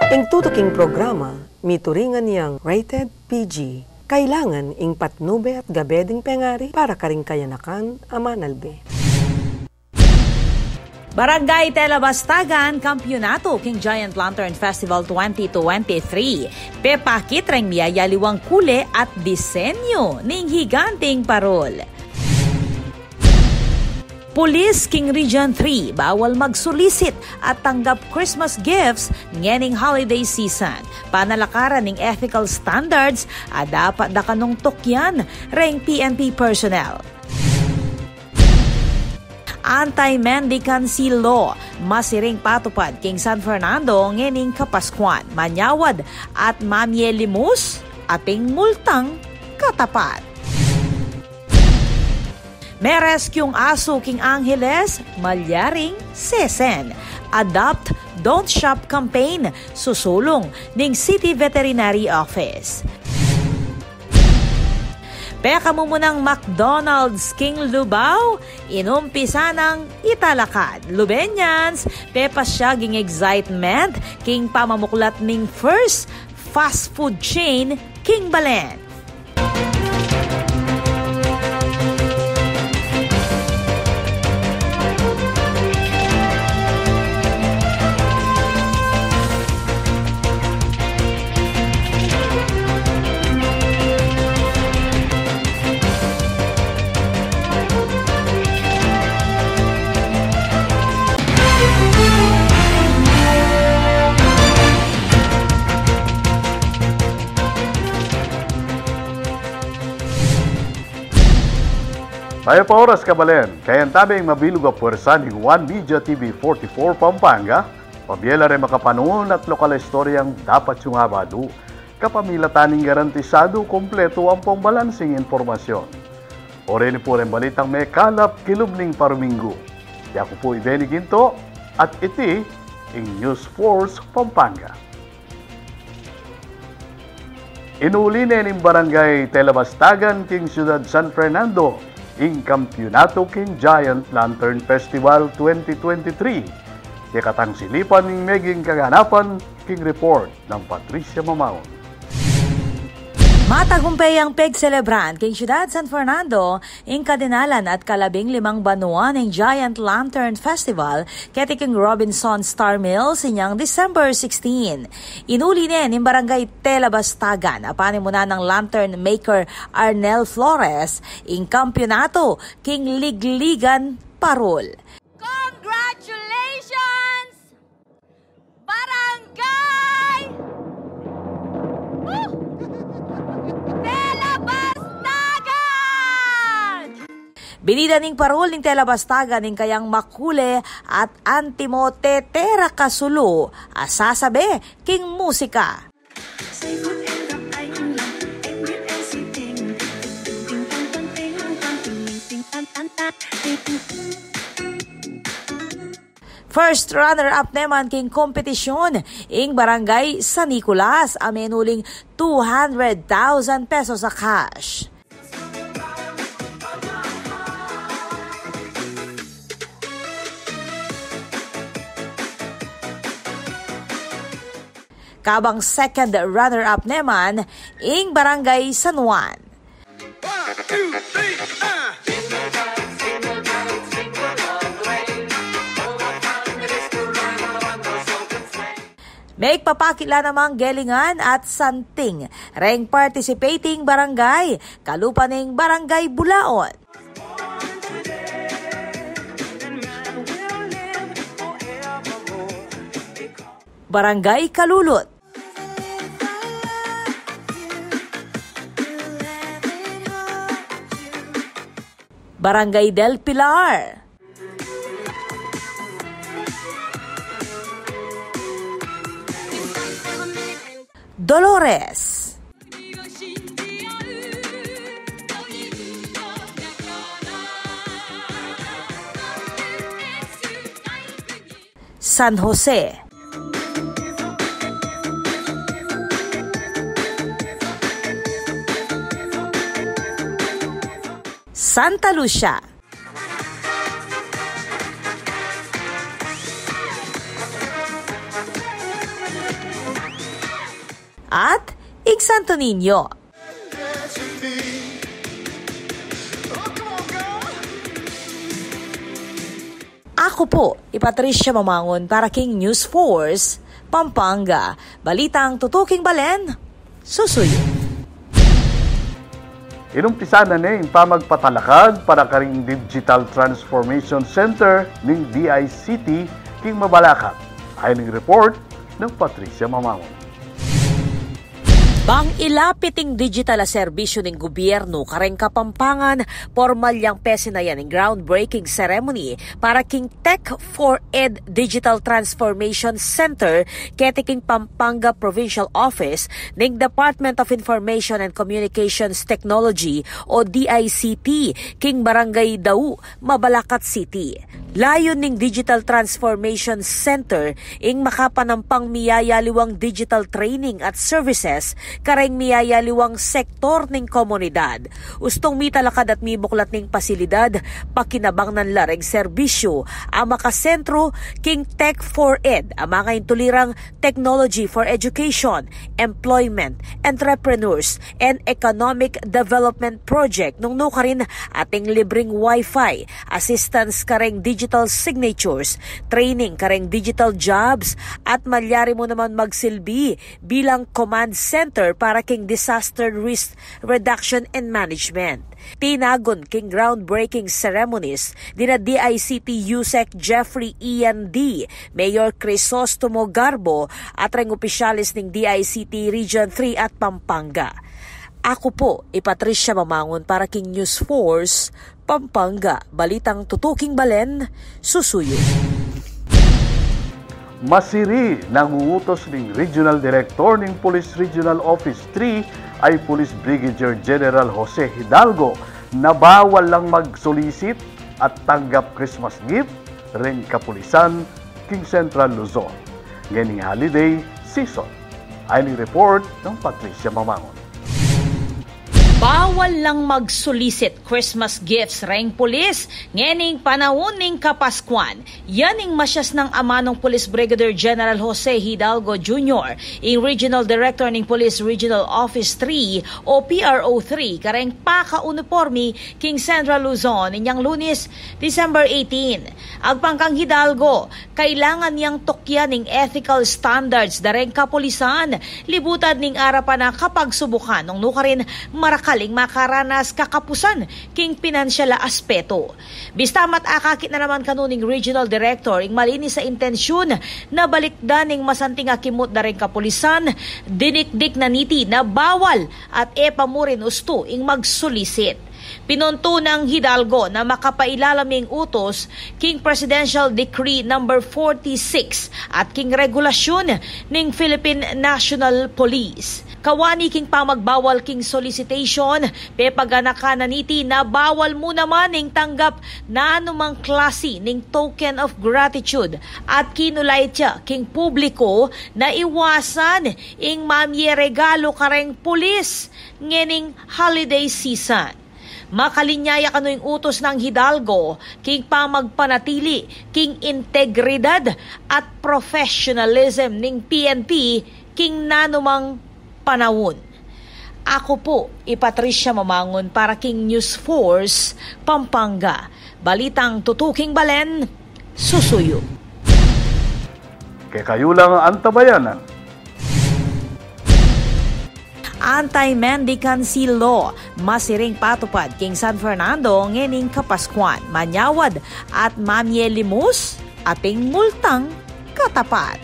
Ing tutuking programa, mituringan niyang rated PG. Kailangan ing patnube at gabeding pengari para karing kayanakan amanalbe. Barangay Telebastagan, Kampyonato King Giant Lantern Festival 2023. Pepakit reng miyaya liwang kule at disenyo ning higanting parol. Police King Region 3 bawal magsolicit at tanggap Christmas gifts ngening holiday season. Panalakaran ng ethical standards dapat da kanong tukyan reng PNP personnel. Anti-mendicancy law masiring patupad King San Fernando ngening Kapaskuan. Manyawad at mamyelimus aping multang katapat. May rescueng aso King Angeles, malyaring sesen. Adopt, Don't Shop campaign, susulong ning City Veterinary Office. Peka mo munang McDonald's King Lubao, inumpisa ng italakad. Lubenyans, pepasyaging excitement, King pamamuklat ning first fast food chain, King Balen. Tayo pa oras kabalen, kayan tabing mabilog a puwersa ng One Media TV 44 Pampanga, pabyela rin makapanuon at lokal istoryang dapat yung abado, kapamilataning garantisado kompleto ang pambalansing informasyon. O rin po rin balitang may kalap kilubning parminggo. Ako po Benny Ginto at iti in News Force Pampanga. Inuli na ng Barangay Telebastagan, King Ciudad San Fernando, ing Kampyonato King Giant Lantern Festival 2023. Katang silipan ng meging kaganapan, King Report ng Patricia Mamaon. Matagumpay ang peg-celebran King Ciudad San Fernando ing kadinalan at kalabing 5 banuan ng Giant Lantern Festival keti King Robinson Star Mills inyang December 16. Inuli nin ng Barangay Telebastagan apanin muna ng lantern maker Arnel Flores ing Kampyonato King Ligligan Parol. Congratulations! Barangay! Binida ning parol ning Telebastagan ning kayang makule at antimo tetera kasulo asasabi king musika. First runner-up naman king kompetisyon ing Barangay San Nicolas amenuling 200,000 pesos sa cash. Kabang second runner-up naman ing Barangay San Juan. 1, 2, 3, May papakila namang Gelingan at Santing. Reng participating barangay, kalupaning Barangay Bulaon. Barangay Kalulot. Barangay del Pilar. Dolores. San Jose. Santa Lucia. at ing Santo Niño. Ako po, Patricia Mamangon para King News Force, Pampanga. Balitang tutuking balen, susuyo. Inumpisa na ni pamagpatalakad para karing Digital Transformation Center ng DICT King Mabalacat. Ayon ng report ng Patricia Mamangon. Bang ilapiting digital a serbisyo ng gobyerno kareng Kapampangan, formal yang pesinayan ng groundbreaking ceremony para King Tech for Ed Digital Transformation Center ketiking Pampanga Provincial Office ng Department of Information and Communications Technology o DICT King Barangay Dau, Mabalacat City. Layon ning Digital Transformation Center ing makapanampang miyayaliwang digital training at services kareng miyayaliwang sektor ning komunidad. Ustong mitalakad at mibuklat ning pasilidad, pakinabang ng lareng serbisyo, ang makasentro King Tech for Ed, ang mga intulirang technology for education, employment, entrepreneurs, and economic development project nung nukarin ating libreng wifi, assistance kareng digital signatures, training kareng digital jobs, at malyari mo naman magsilbi bilang command center para king disaster risk reduction and management. Tinagon king groundbreaking ceremonies dina DICT USEC Jeffrey Ian D, Mayor Crisostomo Garbo at reng opisyalis ng DICT Region 3 at Pampanga. Ako po, Patricia Mamangon para King News Force, Pampanga. Balitang tutuking balen, susuyo. Masiri nangungutos ng Regional Director ng Police Regional Office 3 ay Police Brigadier General Jose Hidalgo na bawal lang mag-solicit at tanggap Christmas gift ring kapulisan King Central Luzon. Nganing holiday season. Ay report ng Patricia Mamangon. Bawal lang mag-solicit Christmas gifts reng pulis ngening panahon ning Kapaskuan. Yaning masyas ng ama ng Police Brigadier General Jose Hidalgo Jr., ang Regional Director ng Police Regional Office 3 o PRO3 kareng paka-uniforme King Central Luzon inyang Lunes, December 18. Agpangkang Hidalgo, kailangan niyang tukyan ng ethical standards dareng kapulisan, libutan ning arapan na kapag subukan nung nukarin marakaling makaranas kakapusan king pinansyal aspeto. Bistamat akakit na naman kanuning Regional Director ing malinis sa intensyon na balikdan ning masanting akimot dareng kapulisan, dinikdik na niti na bawal at pamurin usto ing magsulisit. Pinunto ng Hidalgo na makapailalaming utos king Presidential Decree No. 46 at king regulasyon ng Philippine National Police. Kawani king pamagbawal king solicitation, pepaganaka na niti na bawal mo naman ning tanggap na anumang klase ning token of gratitude at kinulay tiya king publiko na iwasan ing mamye regalo kareng pulis ngening holiday season. Makalinyaya kano yung utos ng Hidalgo king pamagpanatili king integridad at professionalism ning PNP king nanumang panahon. Ako po, Patricia Mamangon para King News Force, Pampanga. Balitang tutuking balen, susuyo. Kaya kayo lang ang antabayanan. Anti-mendicancy law, masiring patupad king San Fernando ngening Kapaskuan, manyawad at mamyelimus ating multang katapat.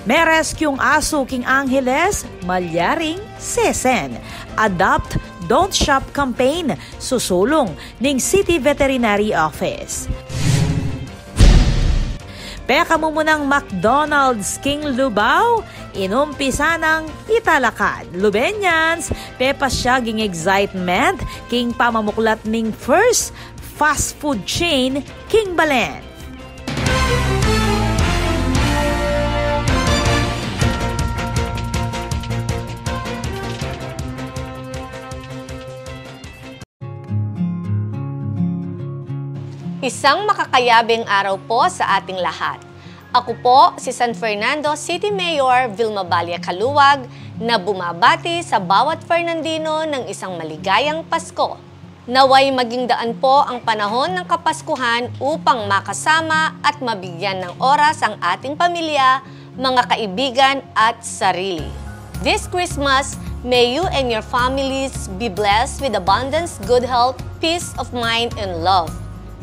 May rescueng aso king Angeles, malyaring sesen. Adopt, Don't Shop campaign, susulong ning City Veterinary Office. Peka mo munang McDonald's King Lubao, inumpisa ng italakad. Lubenyans, pepa siya ging excitement, king pamamuklat ning first fast food chain, King Balen. Isang makakayabing araw po sa ating lahat. Ako po si San Fernando City Mayor Vilma Balia Caluwag na bumabati sa bawat Fernandino ng isang maligayang Pasko. Naway maging daan po ang panahon ng Kapaskuhan upang makasama at mabigyan ng oras ang ating pamilya, mga kaibigan at sarili. This Christmas, may you and your families be blessed with abundance, good health, peace of mind, and love.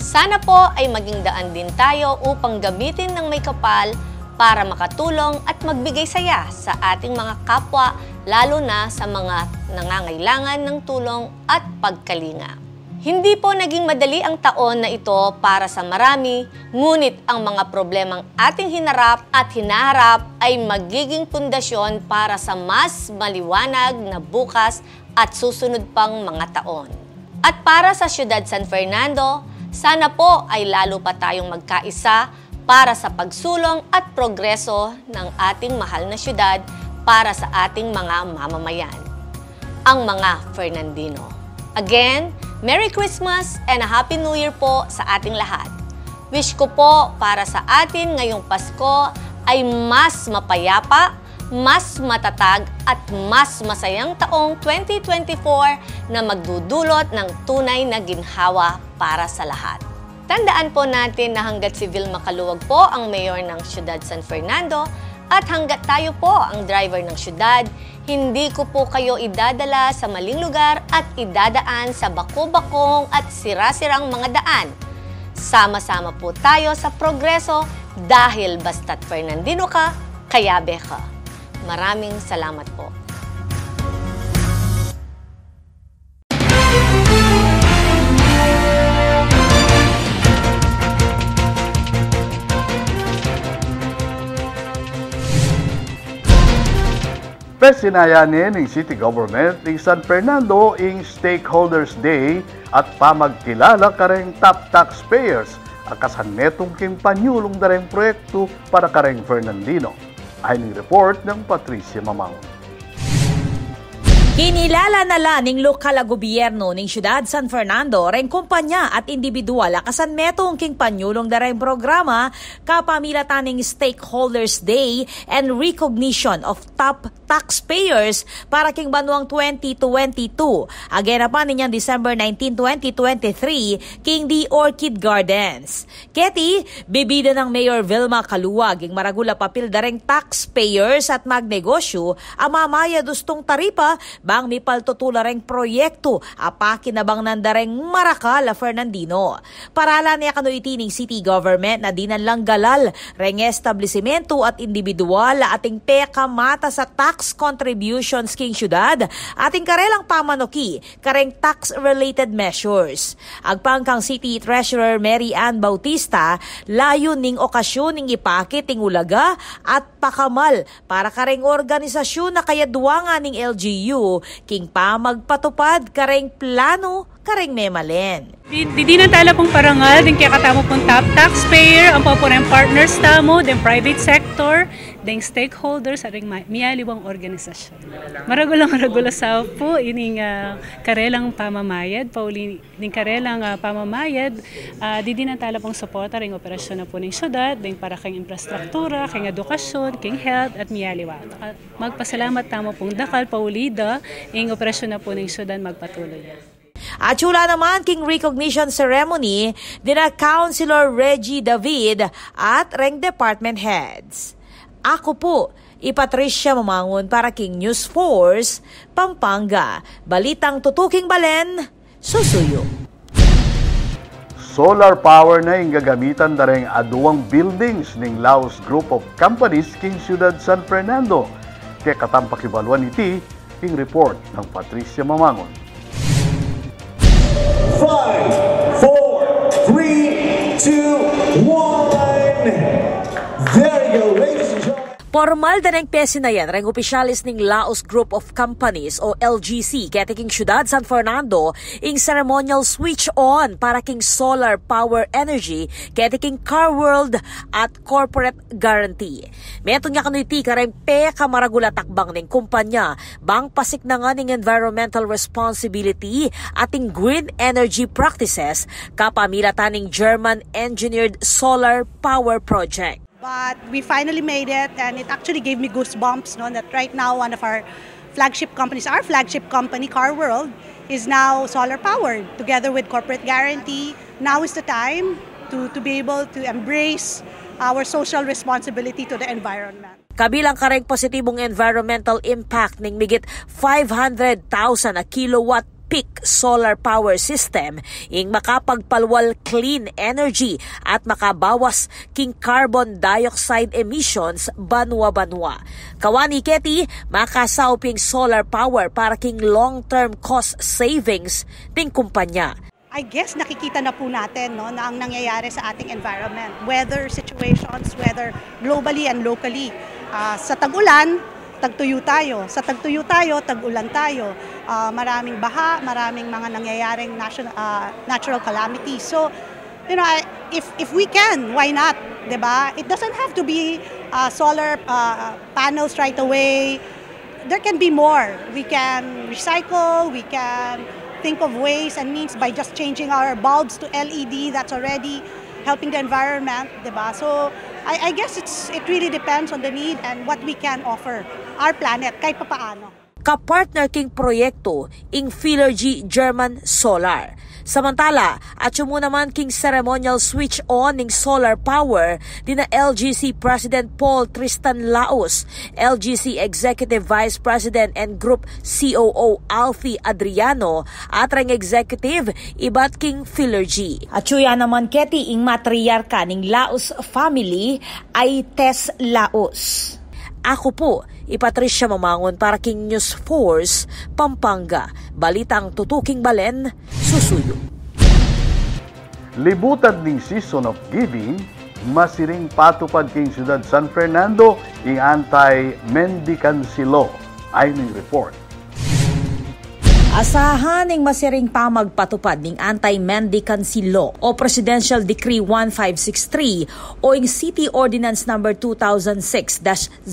Sana po ay maging daan din tayo upang gamitin ng may kapal para makatulong at magbigay saya sa ating mga kapwa, lalo na sa mga nangangailangan ng tulong at pagkalinga. Hindi po naging madali ang taon na ito para sa marami, ngunit ang mga problemang ating hinarap at hinaharap ay magiging pundasyon para sa mas maliwanag na bukas at susunod pang mga taon. At para sa Siyudad San Fernando, sana po ay lalo pa tayong magkaisa para sa pagsulong at progreso ng ating mahal na siyudad para sa ating mga mamamayan, ang mga Fernandino. Again, Merry Christmas and a Happy New Year po sa ating lahat. Wish ko po para sa atin ngayong Pasko ay mas mapayapa, mas matatag at mas masayang taong 2024 na magdudulot ng tunay na ginhawa para sa lahat. Tandaan po natin na hanggat si Vilma Caluwag po ang mayor ng Siyudad San Fernando at hanggat tayo po ang driver ng siyudad, hindi ko po kayo idadala sa maling lugar at idadaan sa bako-bakong at sira-sirang mga daan. Sama-sama po tayo sa progreso dahil basta't Fernandino ka, kayabe ka. Maraming salamat po. Pesinayanin ng City Government ng San Fernando ang Stakeholders Day at pamagkilala kareng top taxpayers akasan netong king panyulong dareng proyekto para kareng Fernandino. Ay ng report ng Patricia Mamangon. Kinilala nala ning lokal na gobyerno ning Siyudad San Fernando reng kumpanya at individual akasan metong king panyulong dareng programa kapamilatan ning Stakeholders Day and Recognition of Top Taxpayers para king banuang 2022. Agena pa ninyang December 19, 2023 king The Orchid Gardens. Keti, bibida ng Mayor Vilma Caluwag ing maragula papil dareng taxpayers at magnegosyo ang mamaya dustong taripa bang may paltutula reng proyekto apaki na bang nandareng Marakal a Fernandino. Paralan niya kano itining city government na dinanlang galal reng establishmento at individual ating peka mata sa tax contributions king syudad ating karelang pamanoki kareng tax-related measures. Agpangkang City Treasurer Mary Ann Bautista, layo ning okasyon ning ipakit ting ulaga at pakamal para kareng organisasyon na kayadwangan ning LGU king pa magpatupad kareng plano kareng memalen. Di na tala pong parangal, din kaya katamo pong top taxpayer, ang po ng partners tamo, din private sector, din stakeholders, at miyaliwang organisasyon. Maragula sa po, ining karelang pamamayad, pauli din karelang pamamayad, di na tala pong suporta ring operasyon na po ng syudad, din para kang infrastruktura, kang edukasyon, kang health, at miyaliwa. Magpasalamat tamo pong dakal, paulida, ing operasyon na po ng syudad magpatuloy. At sula naman king recognition ceremony dina Councilor Reggie David at reng department heads. Ako po, Patricia Mamangon para king News Force, Pampanga. Balitang tutuking balen, susuyo. Solar power na yung gagamitan dareng aduang buildings ng Laos Group of Companies king Siyudad San Fernando. Kaya katampakibaluan iti king report ng Patricia Mamangon. 5, 4, 3, 2, 1. There you go, ladies and gentlemen. Formal daneng pesinayan reng opisyalis ning Laos Group of Companies o LGC kaya king Siyudad San Fernando ing ceremonial switch on para king solar power energy kaya king Car World at corporate guarantee. Metong niya kanuiti kareng peka maragula takbang ning kumpanya bang pasik na nga ning environmental responsibility ating green energy practices kapamilatan ning German engineered solar power project. But we finally made it, and it actually gave me goosebumps, no, that right now one of our flagship companies, our flagship company, Car World, is now solar powered together with Corporate Guarantee. Now is the time to be able to embrace our social responsibility to the environment. Kabilang kareng positibong environmental impact ng migit 500,000 na kilowatt peak solar power system ing makapagpalwal clean energy at makabawas king carbon dioxide emissions banwa-banwa. Kawani Keti, makasauping solar power para king long-term cost savings ting kumpanya. I guess nakikita na po natin, no, na ang nangyayari sa ating environment, weather situations, whether globally and locally. Sa tag-ulan, tagtuyo tayo. Sa tagtuyo tayo, tag-ulan tayo. Maraming baha, maraming mga nangyayaring natural calamities. So, you know, if we can, why not? Diba? It doesn't have to be solar panels right away. There can be more. We can recycle, we can think of ways and means by just changing our bulbs to LED. That's already helping the environment, diba? So, I guess it really depends on the need and what we can offer our planet, kahit papaano. Kapartner king proyekto ing Philergy German Solar. Samantala, at mo naman king ceremonial switch on ng solar power dina LGC President Paul Tristan Laos, LGC Executive Vice President and Group COO Alfie Adriano at ring executive ibat king Philergy. At suya naman Keti ing matriarka ning Laos family ay Tess Laos. Ako po, Patricia Mamangon para King News Force, Pampanga. Balitang tutuking balen, susuyo. Libutan ning season of giving, masiring patupad king Ciudad San Fernando ing anti-mendicancy law. Ay ning report. Asahan ng masiring pamagpatupad ng Anti-Mendicancy Law o Presidential Decree 1563 o yung City Ordinance No. 2006-024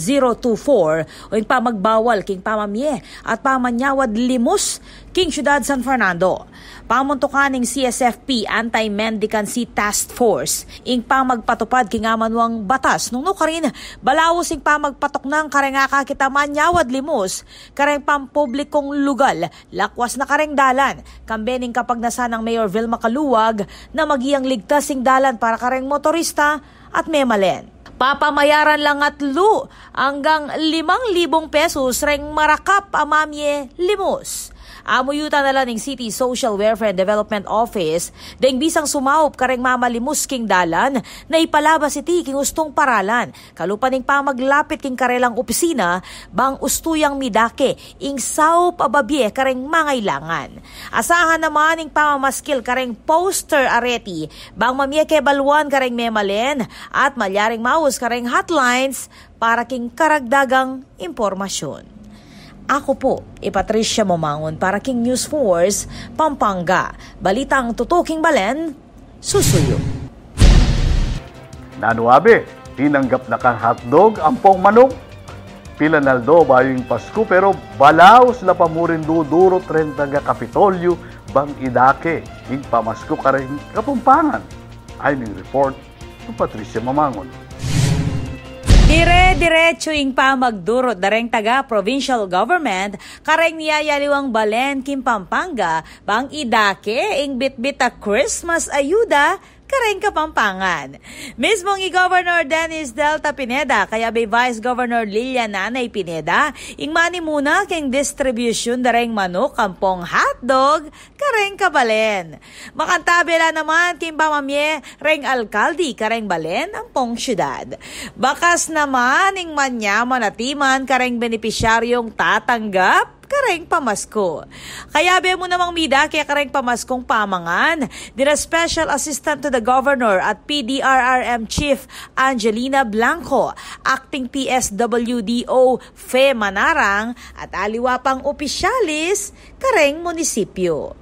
o yung pamagbawal king pamamye at pamanyawad limos king Ciudad San Fernando. Pamuntukan ng CSFP Anti-Mendicancy Task Force ing pamagpatupad king amanuang batas nung karin balawos ing pamagpatok ng karengaka kita manyawad limos kareng pampublikong lugal lakwas na kareng dalan kambening kapag nasa ng Mayor Vilma Caluwag na magiyang ligtas ing dalan para kareng motorista at memalen. Papamayaran lang at lu hanggang 5,000 pesos reng marakap amamye limos. Amuyutan na lang ng City Social Welfare and Development Office deng bisang sumaup kareng mamalimus king dalan na ipalabas iti king ustong paralan. Kalupaning pamaglapit king karelang opisina bang ustuyang midake ing saup ababye kareng mangailangan. Asahan naman ing pamamaskil kareng poster areti bang mamyeke balwan kareng memalen at malyaring maus kareng hotlines para king karagdagang impormasyon. Ako po, Patricia Mamangon para King News Force, Pampanga. Balitang tutuking balen, susuyo. Nanuabi, tinanggap na kang hotdog ang pong manok. Pila naldo bayong Pasko pero balaos la pamurin dudurot ren taga Kapitolyo bang idake ing pamasko ka rin Kapampangan. Ay ning report ng Patricia Mamangon. Dire-diretso ing pamagdurot dareng taga provincial government kareng niyayaliwang balen king Pampanga bang idake ing bitbit a Christmas ayuda kareng Kapampangan. Mismong i-Governor Dennis Delta Pineda kaya by Vice Governor Lilian Nanay Pineda ing mani muna king distribution dareng manok kampong hotdog kareng kabalen. Makantabela naman king pamamye reng alkaldi kareng balen ang pong syudad. Bakas naman ing manyaman at timan kareng benepisyaryong tatanggap kareng pamasko. Kaya be mo namang mida kaya kareng pamaskong pamangan. Dina Special Assistant to the Governor at PDRRM Chief Angelina Blanco, Acting PSWDO Fe Manarang at aliwa pang opisyalis kareng munisipyo.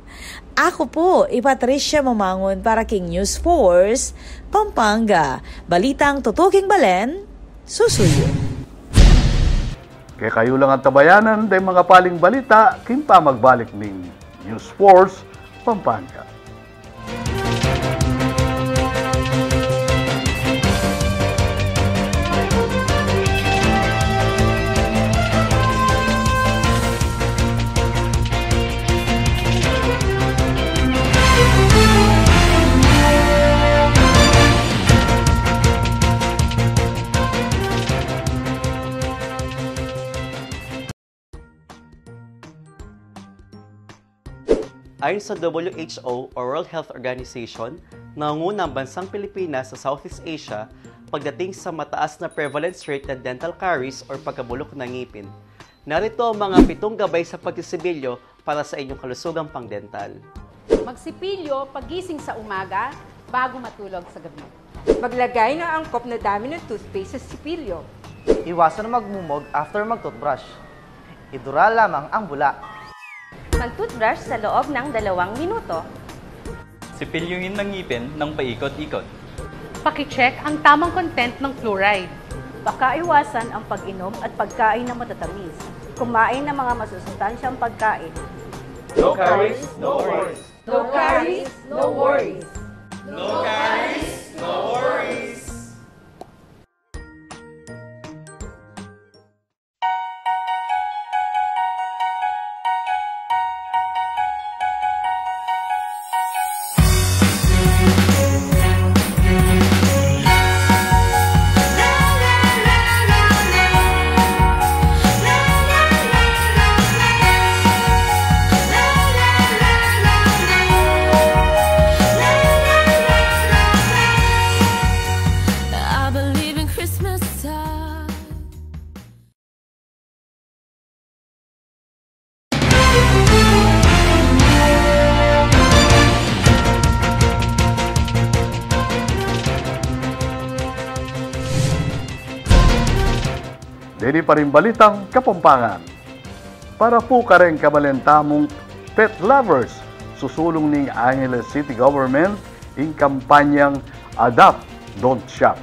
Ako po, Patricia Mamangon para King News Force, Pampanga. Balitang tutuking balen, susuyo. Kaya kayo lang ang tabayanan dahil mga paling balita, kimpa magbalik ng News Force, Pampanga. Ayon sa WHO o World Health Organization, nangungunang bansang Pilipinas sa Southeast Asia pagdating sa mataas na prevalence rate ng dental caries o pagkabulok ng ngipin. Narito ang mga 7 gabay sa pagsisilyo para sa inyong kalusugang pangdental. Magsipilyo pagising sa umaga bago matulog sa gabi. Maglagay ng angkop na dami ng toothpaste sa sipilyo. Iwasan na magmumog after mag-toothbrush. Idura lamang ang bula. Mag-toothbrush sa loob ng 2 minuto. Sipilyuhin ng ngipin ng paikot-ikot. Paki-check ang tamang content ng fluoride. Baka iwasan ang pag-inom at pagkain ng matatamis. Kumain ng mga masusustansyang pagkain. No caries, no worries. No caries, no worries. No caries, no worries. Dini pa rin balitang Kapampangan. Para po ka rin kabalentamong pet lovers, susulong ning Angeles City Government in kampanyang Adopt, Don't Shop.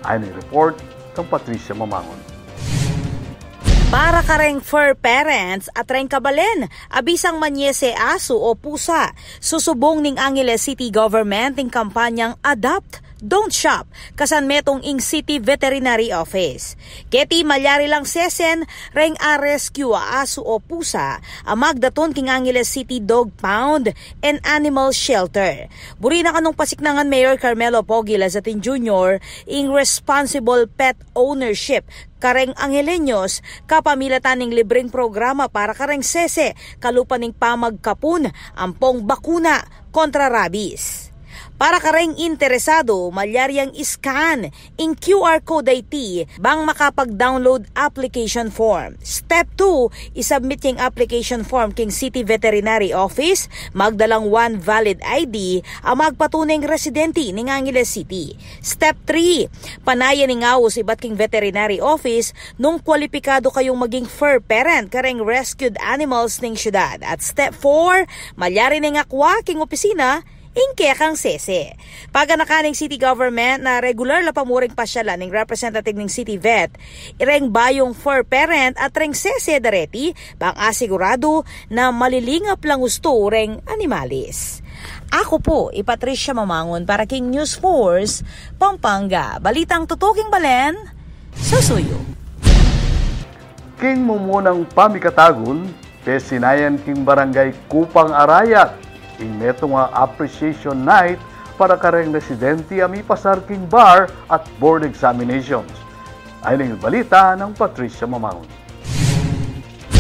Ayon ang report ng Patricia Mamangon. Para ka ring fur parents at ring kabalen, abisang manyese aso o pusa, susubong ning Angeles City Government ing kampanyang Adopt, Don't Shop, kasan metong ing City Veterinary Office. Keti malyari lang sesen, ring a rescue a aso o pusa, amagdaton king Angeles City Dog Pound and Animal Shelter. Buri na kanong pasiknangan Mayor Carmelo Pogi Lazatin Jr. ing responsible pet ownership kareng Angelenyos, kapamilatan ning libreng programa para kareng sese, kalupan ning pamagkapun, ampong bakuna kontra rabies. Para kareng interesado, malyaryang iscan in QR code IT bang makapag-download application form. Step 2, isubmit yung application form king City Veterinary Office, magdalang 1 valid ID, ang magpatunay residente ng Angeles City. Step 3, panayan ng awos iba't king Veterinary Office nung kwalipikado kayong maging fur parent kareng rescued animals ng syudad. At step 4, malyari ng akwa king opisina ingke kang sese. Paganakaning city government na regular la pamuring pasyalan ng representative ng city vet, ireng bayong fur parent at reng sese dareti bang asigurado na malilingap lang gusto reng animalis. Ako po, Patricia Mamangon para King News Force, Pampanga. Balitang tutuking balen, susuyo. King mumunang pamikatagon, pesinayan king barangay Kupang Arayat, ing neto nga appreciation night para kareng residente ami pasar king bar at board examinations. Ayon ang balita ng Patricia Mamangon.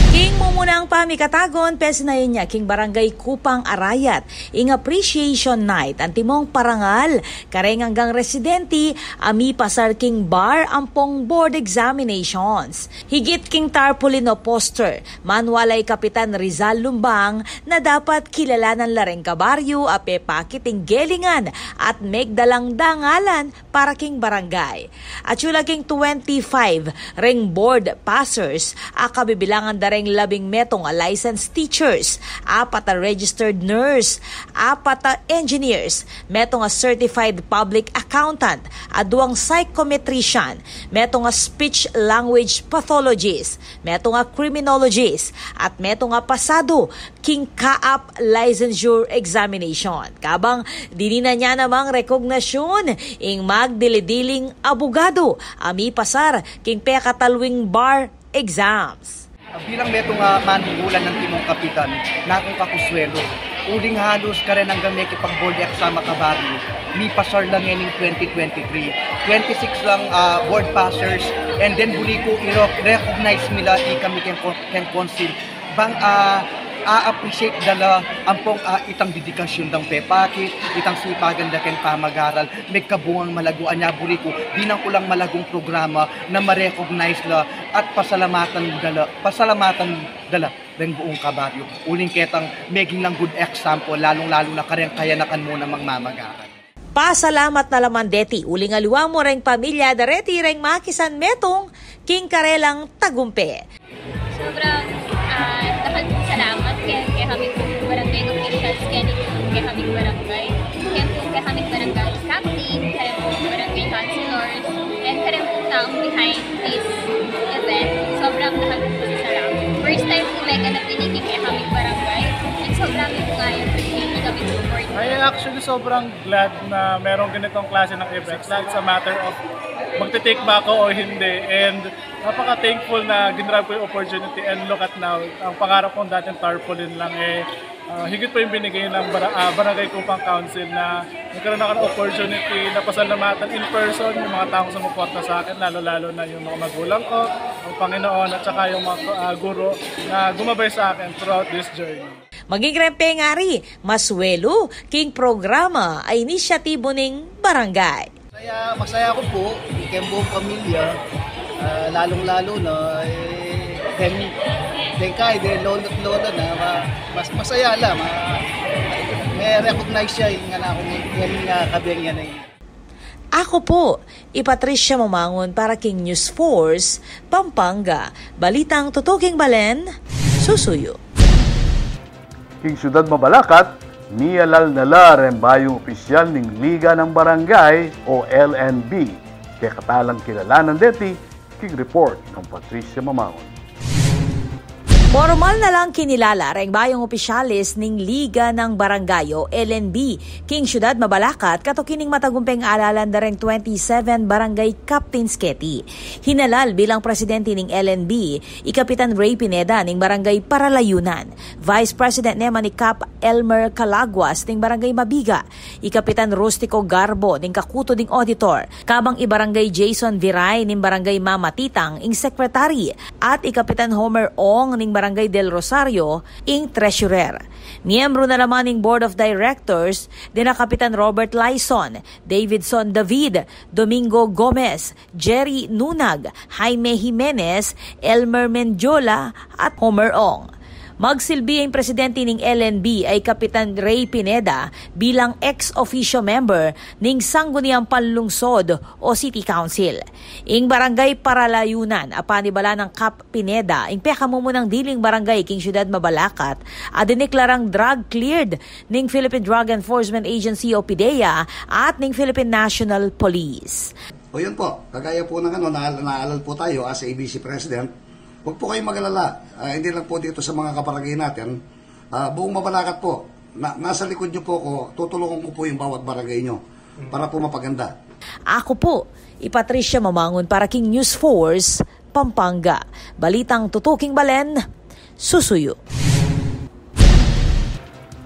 King mumunang pamikatagon, pesinayin niya king barangay Kupang Arayat, ing appreciation night, ang timong parangal, kareng hanggang residente, ami pasar king bar, ampong board examinations. Higit king tarpaulin o poster, manwalay Kapitan Rizal Lumbang, na dapat kilalanan lareng kabaryo, ape pakiting gelingan, at megdalang dangalan para king barangay. At yula king 25 ring board passers, akabibilangan dareng 11 metong a licensed teachers, 4 a registered nurse, 4 a engineers, metong a certified public accountant, 2 psychometrician, metong a speech language pathologist, metong a criminologist, at metong a pasado king kaap licensure examination. Kabang dinina niya namang rekognasyon ing magdilidiling abogado, ami pasar king pekatalwing bar exams. Bilang metong manugulan ng timong kapitan, na akong kakuswelo, uling halos ka rin hanggang may kipag-board exam makabari, mi pasar lang yan yung 2023. 26 lang board passers, and then buli ko i-recognize nila kami can consil. Bang a-appreciate dala ampong itang dedikasyon dang pepakit, itang sipagan da ken pamagaral, may kabungang malaguan niya buriko, dinang ulang malagong programa na ma-recognize la at pasalamatan dala ng buong kabaryo. Uling ketang meging lang good example, lalong-lalo na kareng kayanakan mo na magmamagaran. Pasalamat na laman deti, uling aliwa mo ring pamilya, dareti ring makisan metong, king karelang tagumpe. Sobrang salamat kaya kami po barangay officials, kaya kami barangay, kaya kami barangay captain, kaya po barangay councilors, and kaya po taong behind this event. Sobrang salamat. First time po may ganap pinigil kaya kami barangay, and sobrang po nga yung appreciate na kami support. Ay actually sobrang glad na merong ganitong klase ng events. It's a matter of magte-take ba ako o hindi, and napaka-thankful na ginrab ko yung opportunity, and look at now, ang pangarap kong dating tarpaulin lang higit pa yung binigay ng Barangay Kupang Council na nagkaroon ako ng opportunity na pasalamatan in person yung mga taong sumuporta sa akin, lalo-lalo na yung mga magulang ko, ang Panginoon at saka yung mga guro na gumabay sa akin throughout this journey. Maging rempengari, maswelo, king programa ay inisyatibo ng barangay. Masaya ako po, ikang buong pamilya, lalong-lalo na kahit lolo't lola na, masaya lang, may recognize siya yung kabiyang yan. Ako po, Patricia Mamangon para King News Force, Pampanga. Balitang Tutuking Balen, susuyo. King Syudad Mabalacat, nialal nala rin bayong opisyal ng Liga ng Barangay o LNB. Kaya katalang kilalanan deti, King Report ng Patricia Mamangon. Formal na lang kinilala ring bayong opisyalis ning Liga ng Barangay o LNB, King Syudad Mabalacat, katukining matagumpeng alalan na ring 27 Barangay Captains Keti. Hinalal bilang presidente ning LNB, Ikapitan Ray Pineda ning Barangay Paralayunan, Vice President naman ni Cap Elmer Calaguas ning Barangay Mabiga, Ikapitan Rustico Garbo ning Kakuto ding Auditor, kabang Ibarangay Jason Viray ning Barangay Mamatitang ing Secretary, at Ikapitan Homer Ong ning Barangay del Rosario ing Treasurer. Miyembro na naman ng Board of Directors dina Kapitan Robert Laison, Davidson David, Domingo Gomez, Jerry Nunag, Jaime Jimenez, Elmer Mendiola at Homer Ong. Magsilbi ang presidente ng LNB ay Kapitan Ray Pineda bilang ex-officio member ng Sangguniang Panlungsod o City Council. Ing Barangay Paralayunan, apanibala ng Cap Pineda, ing pekamumunang diling barangay King Syudad Mabalacat, adiniklarang drug-cleared ng Philippine Drug Enforcement Agency o PDEA at ng Philippine National Police. O yun po, kagaya po ng naalala po tayo as ABC President. Huwag po kayong mag-alala, hindi lang po dito sa mga kabarangay natin, buong Mabalacat po, nasa likod nyo po ko, tutulungan ko po yung bawat barangay nyo para po mapaganda. Ako po, Patricia Mamangon para King News Force, Pampanga. Balitang Tutuking Balen, susuyo.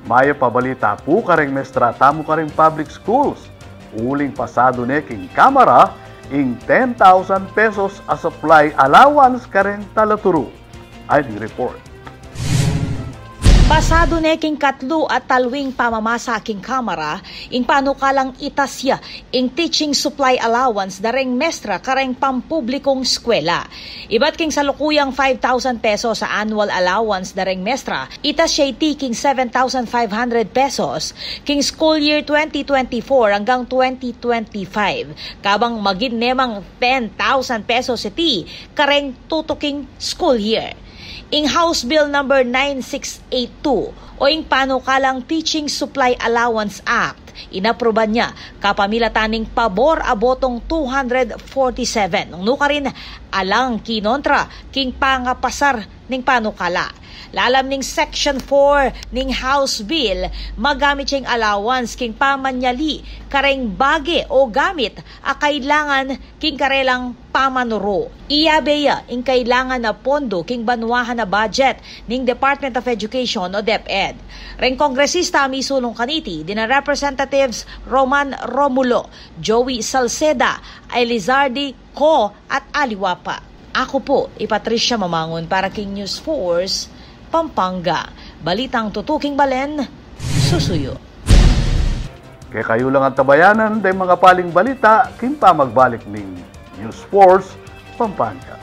Mayo pabalita po karing mestra, tamo karing public schools. Uling pasado ne king kamera, ing 10,000 pesos a supply allowance karen talaturo. ID report. Pasado neking katlo at talwing pamamasa king kamera, ing panukalang itasya, ing teaching supply allowance dareng mestra kareng pampublikong eskwela. Ibat king salukuyang 5,000 pesos sa annual allowance dareng mestra, itasya king 7,500 pesos king school year 2024 hanggang 2025. Kabang magin nemang 10,000 pesos iti kareng tutuking school year. Ing House Bill number 9682 o ing panukalang Teaching Supply Allowance Act, inaproban niya kapamilataning pabor abotong 247. Nung nukarin alang kinontra king pangapasar ning panukala. Lalam ning Section 4 ning House Bill, magamit siyang allowance king pamanyali kareng bage o gamit a kailangan king karelang pamanuro. Iyabeya ing kailangan na pondo king banwahan na budget ning Department of Education o DepEd. Reng kongresista misulong kaniti dina Representatives Roman Romulo, Joey Salceda, Elizardi Co at Aliwapa. Ako po, Patricia Mamangon para King News Force, Pampanga. Balitang Tutuking Balen, susuyo. Kaya kayo lang ang tabayanan day mga paling balita, kimpa magbalik ning News Force, Pampanga.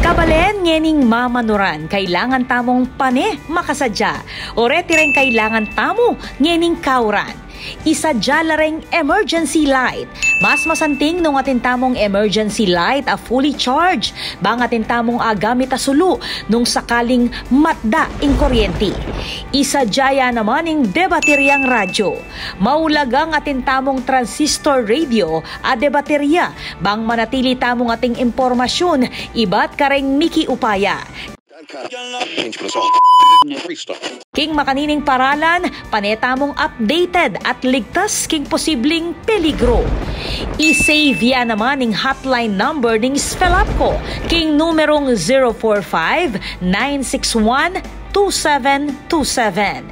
Kabalen ngening mamanuran, kailangan tamong pane makasadya. Oreti rin kailangan tamo ngening kauran. Isadya lareng emergency light. Mas masanting nung atin tamong emergency light a fully charged. Bang atin tamong agamit a sulu nung sakaling matda ing kuryente. Isadya naman ing debateryang radyo. Maulagang atin tamong transistor radio a debaterya. Bang manatili tamong ating impormasyon, iba't kareng miki upaya. King makanining paralan, panetamong updated at ligtas king posibleng peligro. I-save ya naman ning hotline number ning Spelapco, king numerong 045-961-2727.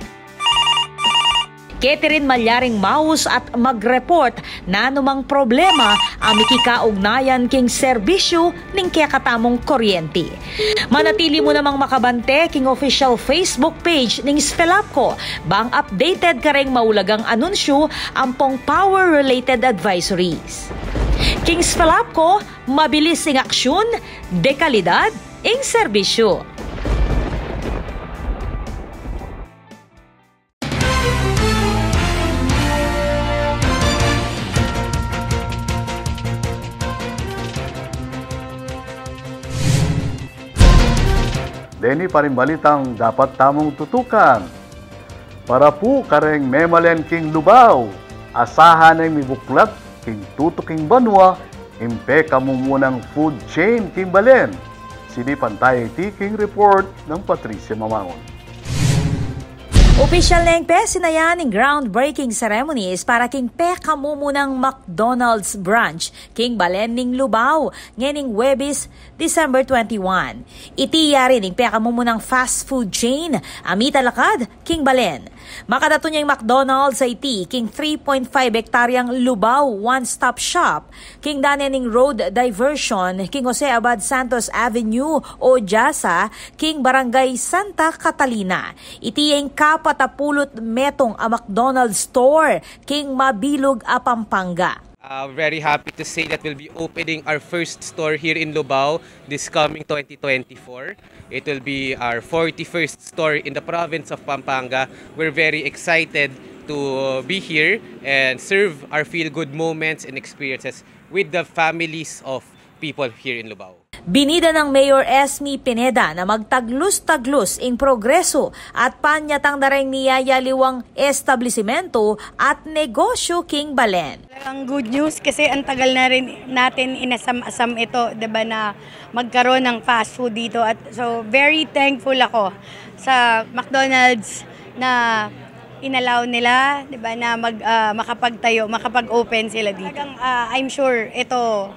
Catherine Malyaring Maus at mag-report na anumang problema amiki kaugnayan king serbisyo ning kakatamong kuryente. Manatili mo namang makabante king official Facebook page ning Spelapco bang updated ka ring maulagang anunsyo ampong power-related advisories. King Spelapco, mabilis ing aksyon, dekalidad ing serbisyo. Deni pa rin balitang dapat tamong tutukan. Para po kareng memalen king Lubao, asahan ay mibuklat king tutuking banwa, impe kamumunang food chain king Balen. Sidi Pantay king report ng Patricia Mamangon. Opisyal na yung sinayan ng groundbreaking ceremonies para king pekamumunang McDonald's branch king Balen ning Lubao ngening Webis, December 21. Itiya rin ng pekamumunang fast food chain Amita Lakad king Balen. Makadato niya yung McDonald's sa iti king 3.5 hektaryang Lubao one-stop shop king danening road diversion king Jose Abad Santos Avenue o Jasa king Barangay Santa Catalina. Iti yung patapulot metong a McDonald's store king Mabilog a Pampanga. Very happy to say that we'll be opening our first store here in Lubao this coming 2024. It will be our 41st store in the province of Pampanga. We're very excited to be here and serve our feel-good moments and experiences with the families of people here in Lubao. Binida ng Mayor Esme Pineda na magtaglus-taglus in progreso at panyatang dareng niyayaliwang establisimento at negosyo king Balen. Ang good news kasi ang tagal na rin natin inasam-asam ito, 'di ba, na magkaroon ng fast food dito, at so very thankful ako sa McDonald's na inalaw nila, 'di ba, na makapagtayo, makapag-open sila dito. I'm sure ito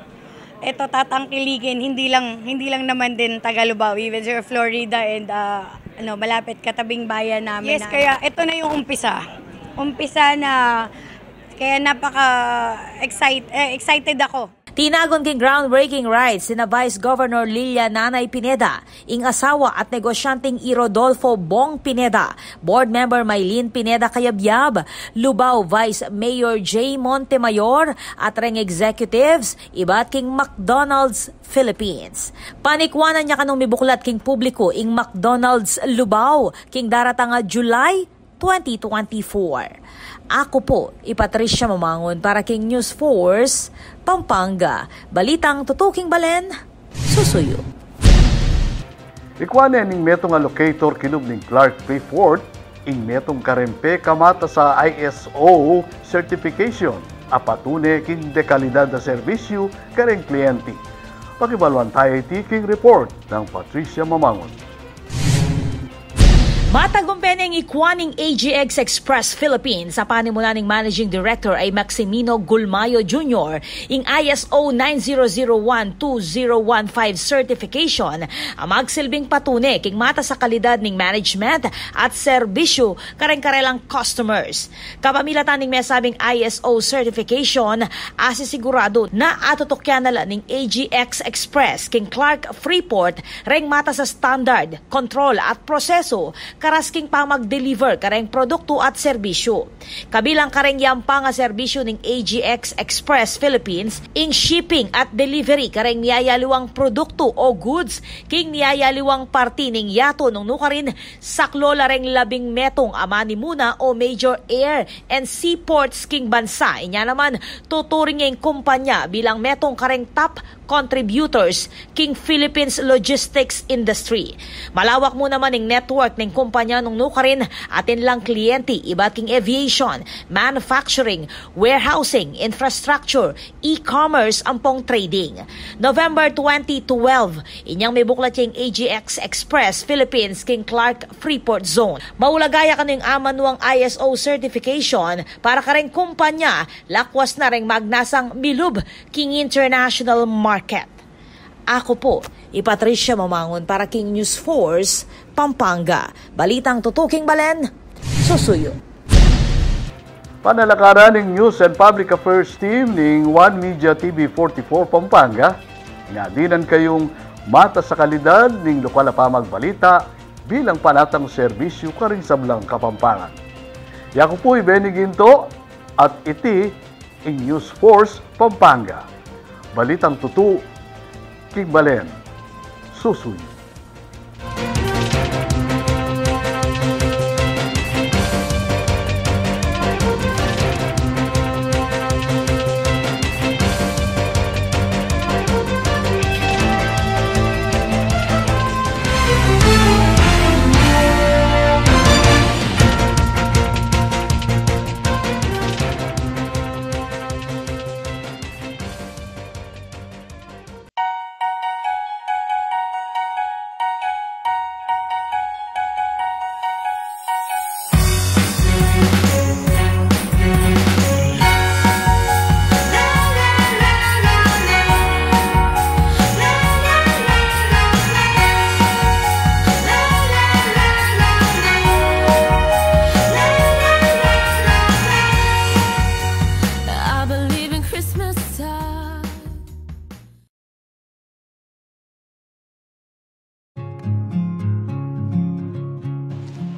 tatangkilikin hindi lang naman din Tagalubao, even sa Florida and malapit katabing bayan namin. Yes, kaya ito na yung umpisa na kaya excited ako. Tinagon king groundbreaking rights sina Vice Governor Lilia Nanay Pineda, ing asawa at negosyanteng Rodolfo Bong Pineda, Board Member Maylin Pineda Kayabyab, Lubao Vice Mayor J. Montemayor at reng executives, iba't king McDonald's Philippines. Panikwanan niya kanong mibuklat king publiko ing McDonald's Lubao king daratang July 2024. Ako po, Patricia Mamangon para King News Force, Pampanga. Balitang tutuking balen, susuyo. Ikwane ning metong allocator kilub ning Clark Freeport, ing metong karempe kamata sa ISO certification, apatune king dekalidad na serbisyo kareng kliyente. Pakibalwan tayo king report ng Patricia Mamangon. Matagumpeneng ikwaning AGX Express Philippines sa panimula ng Managing Director ay Maximino Gulmayo Jr. ing ISO 9001-2015 certification ang magsilbing patune king mata sa kalidad ng management at serbisyo kareng-karelang customers. Kapamilatan ning mesabing ISO certification asisigurado na atutokyan nala ning AGX Express king Clark Freeport reng mata sa standard, control at proseso karasking pang mag-deliver kareng produkto at serbisyo. Kabilang kareng yampang nga serbisyo ng AGX Express Philippines ing shipping at delivery kareng niyayaliwang produkto o goods king niyayaliwang parti ning yato nung nukarin saklo lareng 11 metong amani muna o major air and seaports king bansa. Inya naman tuturing ng kumpanya bilang metong kareng top contributors king Philippines logistics industry. Malawak mo naman ng network ng kumpanya nung nukarin atin lang kliyente iba't king aviation, manufacturing, warehousing, infrastructure, e-commerce ampong trading. November 2012, inyang may buklat yung AGX Express Philippines king Clark Freeport Zone. Maulagaya ka ng amanuang ISO certification para kareng kumpanya lakwas na ring magnasang milub king international market. Ako po, Patricia Mamangon para King News Force, Pampanga. Balitang tutuking balen, susuyo. Panalakaran ng News and Public Affairs Team ng One Media TV 44 Pampanga, nga dinan kayong mata sa kalidad ng lokal na pamagbalita bilang panatang serbisyo karing sablang Kapampangan. Yako po Benny Ginto at iti in News Force Pampanga. Balitang tutu, King Balen, susuyo.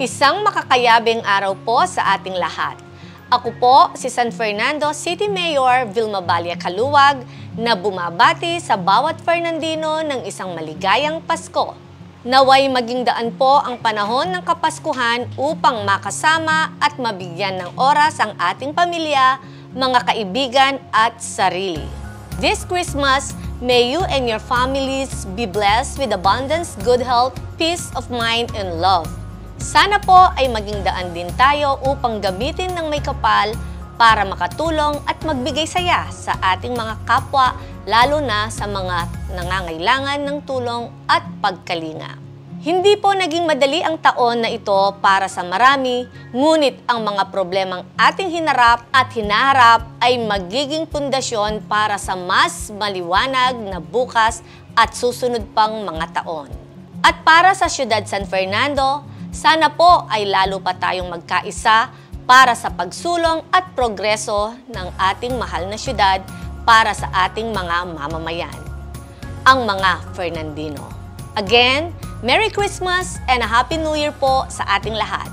Isang makakayabing araw po sa ating lahat. Ako po si San Fernando City Mayor Vilma Balia Caluwag na bumabati sa bawat Fernandino ng isang maligayang Pasko. Naway maging daan po ang panahon ng Kapaskuhan upang makasama at mabigyan ng oras ang ating pamilya, mga kaibigan at sarili. This Christmas, may you and your families be blessed with abundance, good health, peace of mind, and love. Sana po ay maging daan din tayo upang gamitin ng may kapal para makatulong at magbigay saya sa ating mga kapwa, lalo na sa mga nangangailangan ng tulong at pagkalinga. Hindi po naging madali ang taon na ito para sa marami, ngunit ang mga problemang ating hinarap at hinaharap ay magiging pundasyon para sa mas maliwanag na bukas at susunod pang mga taon. At para sa Siyudad San Fernando, sana po ay lalo pa tayong magkaisa para sa pagsulong at progreso ng ating mahal na siyudad para sa ating mga mamamayan, ang mga Fernandino. Again, Merry Christmas and a Happy New Year po sa ating lahat.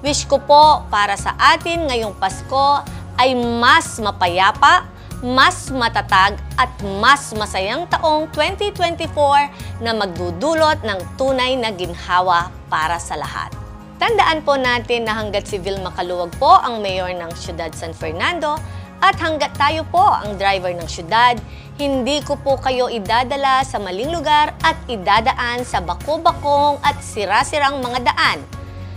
Wish ko po para sa atin ngayong Pasko ay mas mapayapa, mas matatag at mas masayang taong 2024 na magdudulot ng tunay na ginhawa para sa lahat. Tandaan po natin na hanggat si Vilma Caluwag po ang mayor ng Siyudad San Fernando at hanggat tayo po ang driver ng siyudad, hindi ko po kayo idadala sa maling lugar at idadaan sa bako-bakong at sira-sirang mga daan.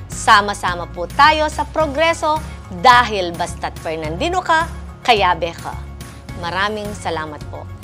Sama-sama po tayo sa progreso dahil basta't Fernandino ka, kayabe ka. Maraming salamat po.